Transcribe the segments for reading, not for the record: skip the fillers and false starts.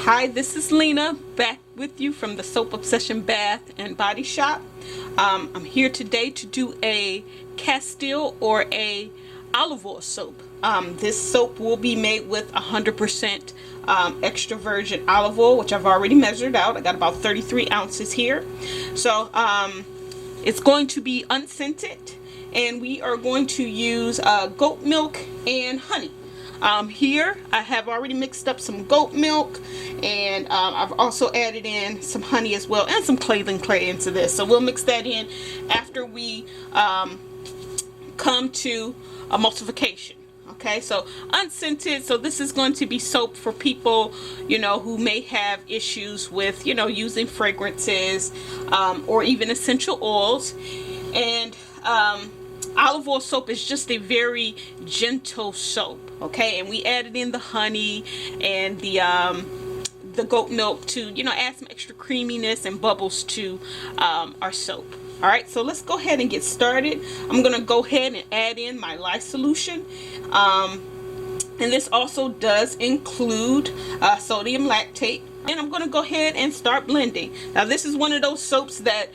Hi, this is Lena back with you from the Soap Obsession Bath and Body Shop. I'm here today to do a Castile or a olive oil soap. This soap will be made with 100% extra virgin olive oil, which I've already measured out. I got about 33 ounces here. So it's going to be unscented, and we are going to use goat milk and honey. Here I have already mixed up some goat milk, and I've also added in some honey as well, and some clayling clay into this. So we'll mix that in after we come to emulsification. Okay, so unscented. So this is going to be soap for people, you know, who may have issues with, you know, using fragrances or even essential oils. And olive oil soap is just a very gentle soap. Okay, and we added in the honey and the goat milk to, you know, add some extra creaminess and bubbles to our soap. All right, so let's go ahead and get started. I'm gonna go ahead and add in my lye solution, and this also does include sodium lactate. And I'm gonna go ahead and start blending. Now this is one of those soaps that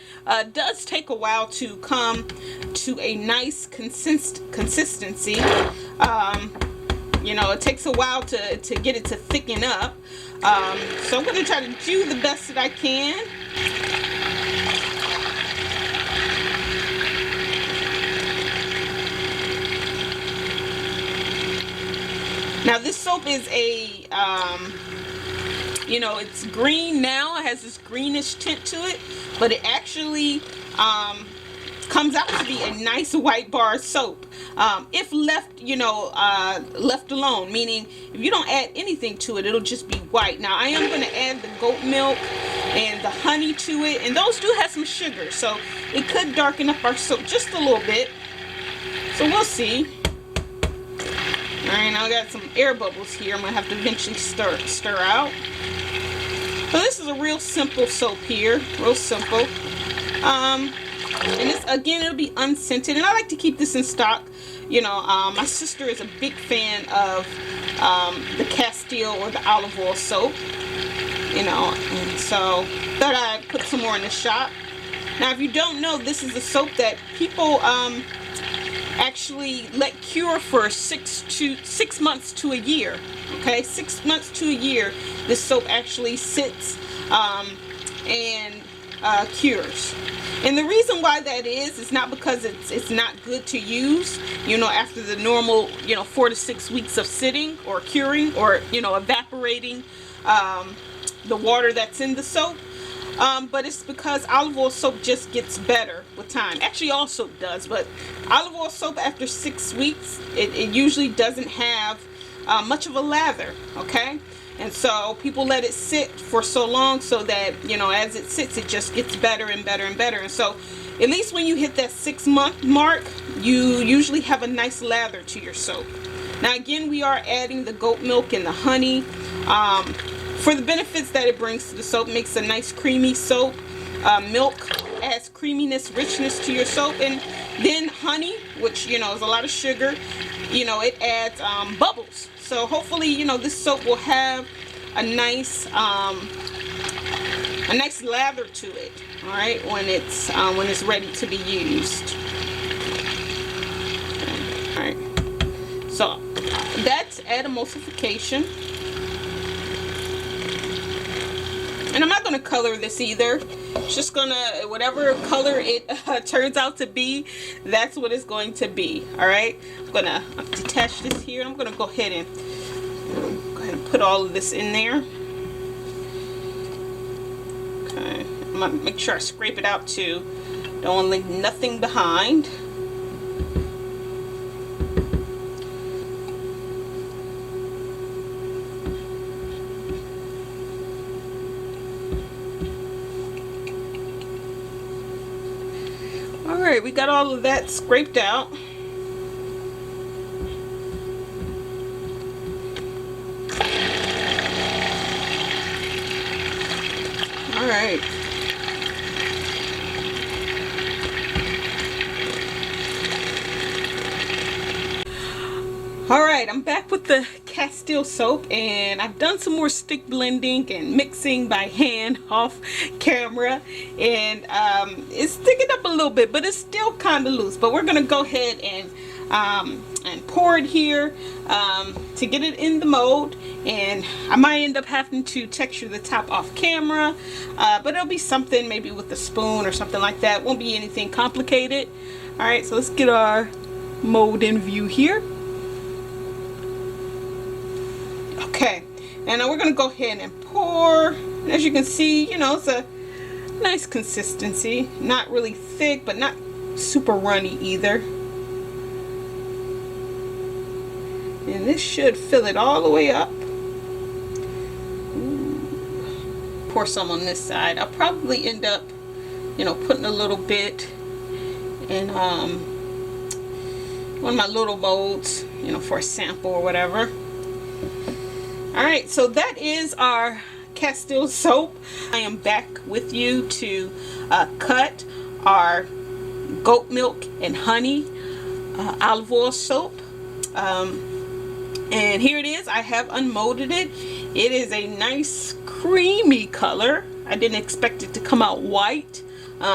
does take a while to come to a nice consistency. You know, it takes a while to get it to thicken up. So I'm gonna try to do the best that I can. Now this soap is a, you know, it's green now. It has this greenish tint to it, but it actually comes out to be a nice white bar soap if left, you know, left alone. Meaning, if you don't add anything to it, it'll just be white. Now I am going to add the goat milk and the honey to it, and those do have some sugar, so it could darken up our soap just a little bit. So we'll see. Alright, now I got some air bubbles here. I'm going to have to eventually stir out. So this is a real simple soap here. Real simple. And this, again, it'll be unscented. And I like to keep this in stock. You know, my sister is a big fan of the Castile or the olive oil soap. You know, and so thought I'd put some more in the shop. Now, if you don't know, this is a soap that people actually let cure for 6 months to a year. Okay, 6 months to a year this soap actually sits and cures. And the reason why that is not because it's not good to use, you know, after the normal, you know, 4 to 6 weeks of sitting or curing or, you know, evaporating the water that's in the soap. But it's because olive oil soap just gets better with time. Actually, all soap does, but olive oil soap after 6 weeks, it usually doesn't have much of a lather, okay? And so people let it sit for so long so that, you know, as it sits, it just gets better and better and better. And so at least when you hit that 6-month mark, you usually have a nice lather to your soap. Now, again, we are adding the goat milk and the honey. For the benefits that it brings to the soap, makes a nice creamy soap. Milk adds creaminess, richness to your soap, and then honey, which, you know, is a lot of sugar, you know, it adds bubbles. So hopefully, you know, this soap will have a nice lather to it. All right, when it's ready to be used. All right, so that's at emulsification. And I'm not going to color this either. It's just going to, whatever color it turns out to be, that's what it's going to be. Alright? I'm going to detach this here. And I'm going to go ahead and put all of this in there. Okay. I'm going to make sure I scrape it out too. Don't want to leave nothing behind. Alright, we got all of that scraped out. Alright. Alright, I'm back with the Castile soap, and I've done some more stick blending and mixing by hand off camera, and it's sticking up a little bit, but it's still kind of loose. But we're gonna go ahead and pour it here to get it in the mold, and I might end up having to texture the top off camera, but it'll be something maybe with a spoon or something like that. Won't be anything complicated. All right, so let's get our mold in view here. Okay, and now we're gonna go ahead and pour. As you can see, you know, it's a nice consistency, not really thick but not super runny either. And this should fill it all the way up. Ooh. Pour some on this side. I'll probably end up, you know, putting a little bit in one of my little molds, you know, for a sample or whatever. Alright, so that is our Castile soap. I am back with you to cut our goat milk and honey olive oil soap. And here it is. I have unmolded it. It is a nice creamy color. I didn't expect it to come out white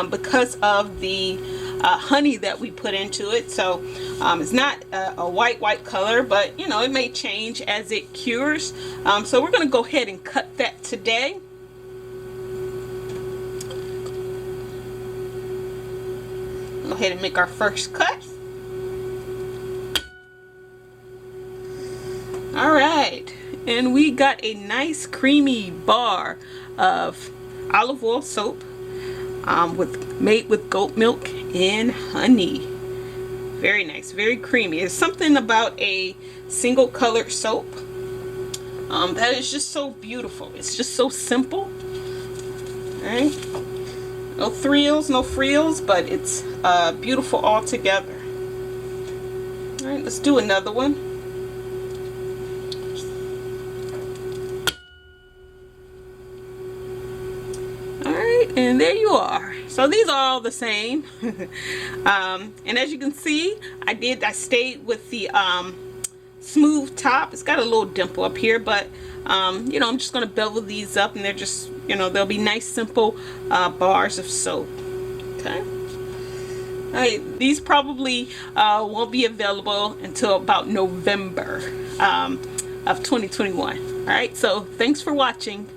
because of the honey that we put into it. So it's not a white color, but you know, it may change as it cures. So we're going to go ahead and cut that today. Go ahead and make our first cut. Alright, and we got a nice creamy bar of olive oil soap made with goat milk and honey. Very nice, very creamy. It's something about a single colored soap that is just so beautiful. It's just so simple. Alright, no thrills, no frills, but it's beautiful altogether. Alright, let's do another one. And there you are. So these are all the same. And as you can see, I stayed with the smooth top. It's got a little dimple up here, but you know, I'm just gonna bevel these up, and they're just, you know, they'll be nice simple bars of soap. Okay. Alright, these probably won't be available until about November of 2021. Alright, so thanks for watching.